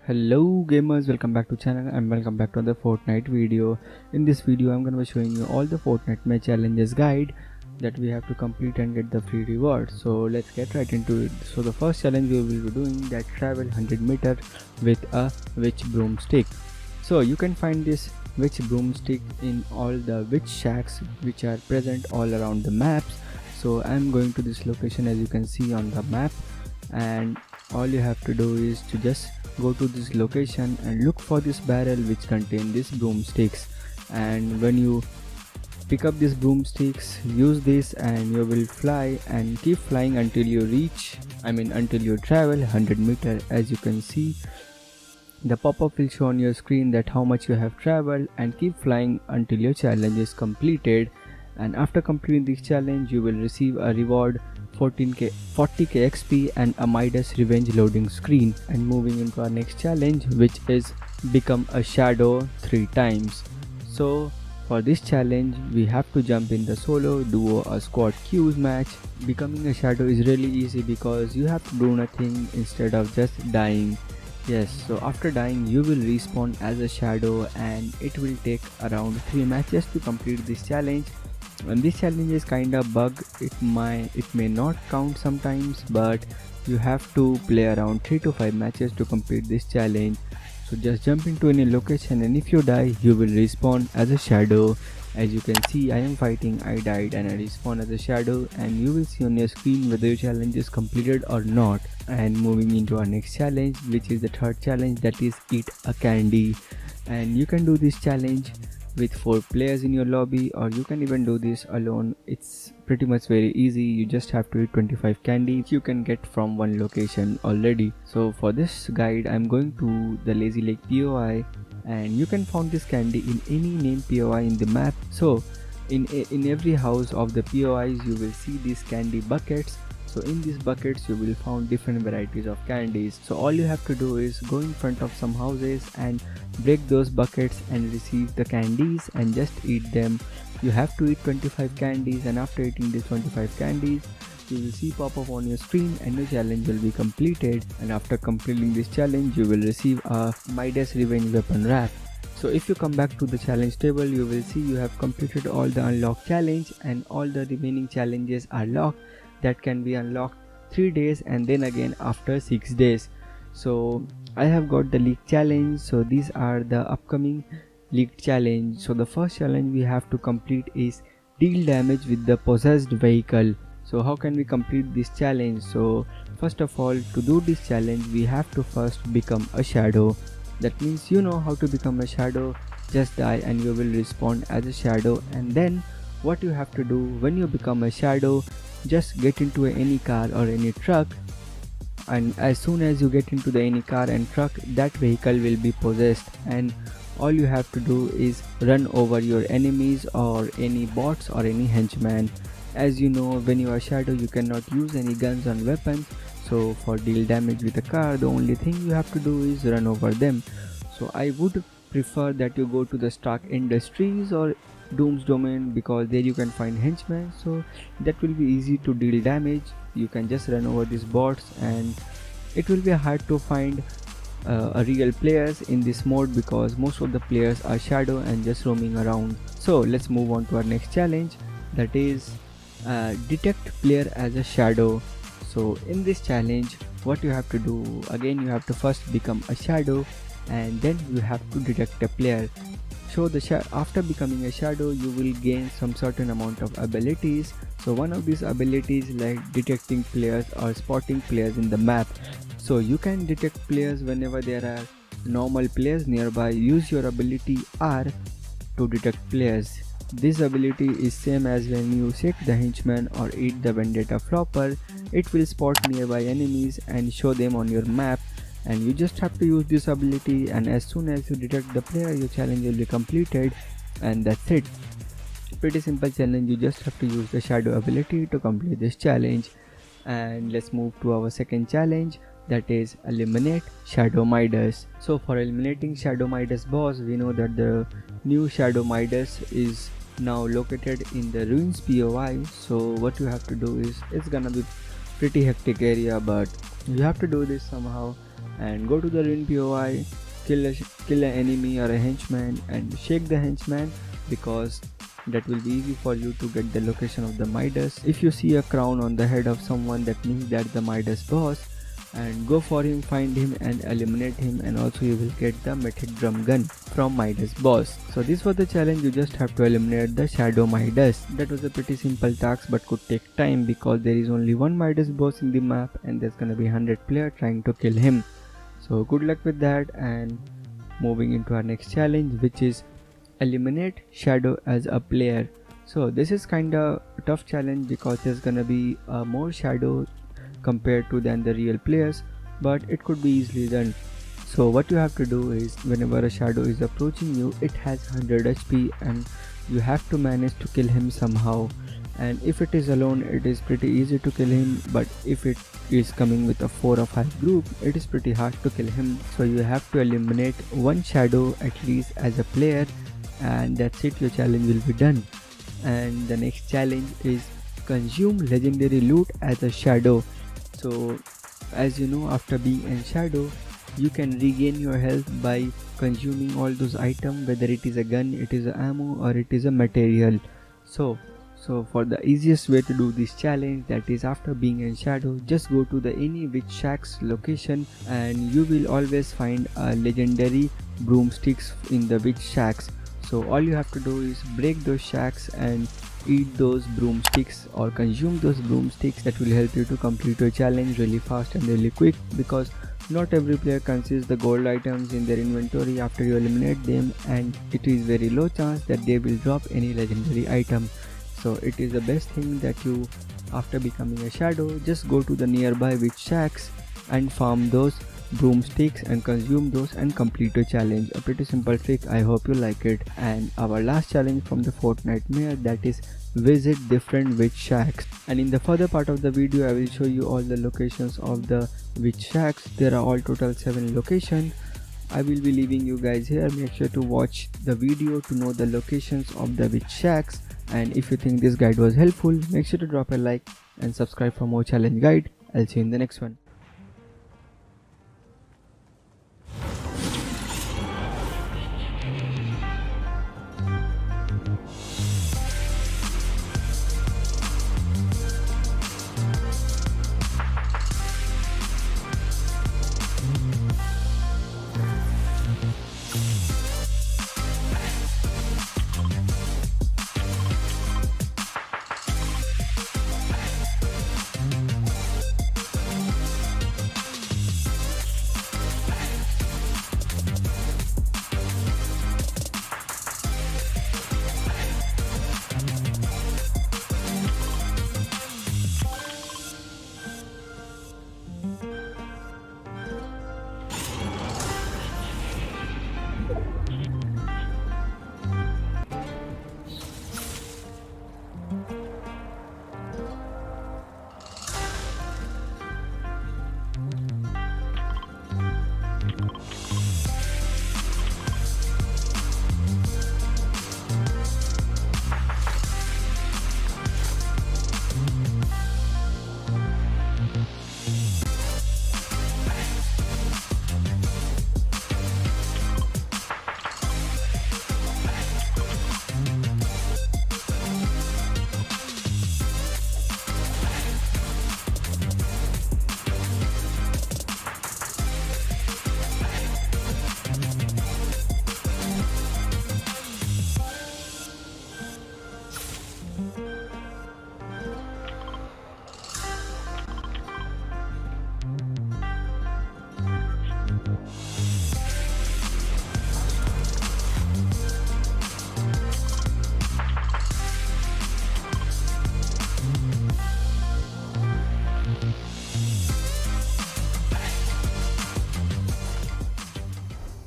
Hello gamers, welcome back to channel and welcome back to another Fortnite video. In this video I'm gonna be showing you all the Fortnite challenges guide that we have to complete and get the free reward. So let's get right into it. So the first challenge we will be doing that travel 100 meter with a witch broomstick. So you can find this witch broomstick in all the witch shacks which are present all around the maps. So I'm going to this location as you can see on the map, and all you have to do is to just go to this location and look for this barrel which contain these broomsticks, and when you pick up these broomsticks, use this and you will fly and keep flying until you until you travel 100 meter. As you can see, the pop-up will show on your screen that how much you have traveled, and keep flying until your challenge is completed. And after completing this challenge you will receive a reward 40k XP and a Midas revenge loading screen. And moving into our next challenge, which is become a shadow 3 times. So for this challenge we have to jump in the solo, duo or squad queues match. Becoming a shadow is really easy because you have to do nothing instead of just dying. Yes, so after dying you will respawn as a shadow, and it will take around 3 matches to complete this challenge. And this challenge is kinda bug, it may not count sometimes, but you have to play around 3 to 5 matches to complete this challenge. So just jump into any location, and if you die you will respawn as a shadow. As you can see, I am fighting, I died and I respawn as a shadow, and you will see on your screen whether your challenge is completed or not. And moving into our next challenge, which is the third challenge, that is eat a candy. And you can do this challenge with 4 players in your lobby, or you can even do this alone. It's pretty much very easy. You just have to eat 25 candies you can get from one location already. So for this guide I'm going to the Lazy Lake POI, and you can find this candy in any named POI in the map. So in every house of the POIs you will see these candy buckets. So in these buckets you will find different varieties of candies. So all you have to do is go in front of some houses and break those buckets and receive the candies and just eat them. You have to eat 25 candies, and after eating these 25 candies you will see pop up on your screen and your challenge will be completed. And after completing this challenge you will receive a Midas revenge weapon wrap. So if you come back to the challenge table, you will see you have completed all the unlocked challenge, and all the remaining challenges are locked that can be unlocked 3 days and then again after 6 days. So I have got the leak challenge. So these are the upcoming leaked challenge. So the first challenge we have to complete is deal damage with the possessed vehicle. So how can we complete this challenge? So first of all, to do this challenge we have to first become a shadow. That means you know how to become a shadow. Just die and you will respawn as a shadow. And then what you have to do when you become a shadow, just get into any car or any truck, and as soon as you get into any car and truck, that vehicle will be possessed, and all you have to do is run over your enemies or any bots or any henchmen. As you know, when you are shadow you cannot use any guns or weapons, so for deal damage with a car the only thing you have to do is run over them. So I would prefer that you go to the Stark Industries or Doom's Domain, because there you can find henchmen, so that will be easy to deal damage. You can just run over these bots, and it will be hard to find a real players in this mode because most of the players are shadow and just roaming around. So let's move on to our next challenge, that is detect player as a shadow. So in this challenge what you have to do, again you have to first become a shadow and then you have to detect a player. So after becoming a shadow you will gain some certain amount of abilities. So one of these abilities like detecting players or spotting players in the map. So you can detect players whenever there are normal players nearby. Use your ability R to detect players. This ability is same as when you shake the henchman or eat the vendetta flopper. It will spot nearby enemies and show them on your map, and you just have to use this ability, and as soon as you detect the player your challenge will be completed, and that's it. Pretty simple challenge, you just have to use the shadow ability to complete this challenge. And let's move to our second challenge, that is eliminate Shadow Midas. So for eliminating Shadow Midas boss, we know that the new Shadow Midas is now located in the Ruins POI. So what you have to do is, it's gonna be pretty hectic area, but you have to do this somehow. and go to the ruin POI, kill an enemy or a henchman and shake the henchman, because that will be easy for you to get the location of the Midas. If you see a crown on the head of someone, that means that's the Midas boss, and go for him, find him and eliminate him, and also you will get the mythic drum gun from Midas boss. So this was the challenge. You just have to eliminate the shadow Midas. That was a pretty simple task but could take time, because there is only one Midas boss in the map and there's gonna be 100 players trying to kill him. So good luck with that, and moving into our next challenge, which is eliminate shadow as a player. So this is kinda a tough challenge because there's gonna be more shadow compared to than the real players, but it could be easily done. So what you have to do is, whenever a shadow is approaching you, it has 100 HP and you have to manage to kill him somehow. And if it is alone, it is pretty easy to kill him, but if it is coming with a 4 or 5 group, it is pretty hard to kill him. So you have to eliminate one shadow at least as a player, and that's it, your challenge will be done. And the next challenge is consume legendary loot as a shadow. So as you know, after being in shadow, you can regain your health by consuming all those items, whether it is a gun, it is a ammo or it is a material. So for the easiest way to do this challenge, that is after being in shadow, just go to the any witch shack's location and you will always find a legendary broomsticks in the witch shacks. So all you have to do is break those shacks and eat those broomsticks or consume those broomsticks. That will help you to complete your challenge really fast and really quick, because not every player conceals the gold items in their inventory after you eliminate them, and it is very low chance that they will drop any legendary item. So it is the best thing that you, after becoming a shadow, just go to the nearby witch shacks and farm those broomsticks and consume those and complete your challenge. A pretty simple trick, I hope you like it. And our last challenge from the Fortnitemares, that is visit different witch shacks. And in the further part of the video, I will show you all the locations of the witch shacks. There are all total 7 locations. I will be leaving you guys here. Make sure to watch the video to know the locations of the witch shacks. And if you think this guide was helpful, make sure to drop a like and subscribe for more challenge guide. I'll see you in the next one.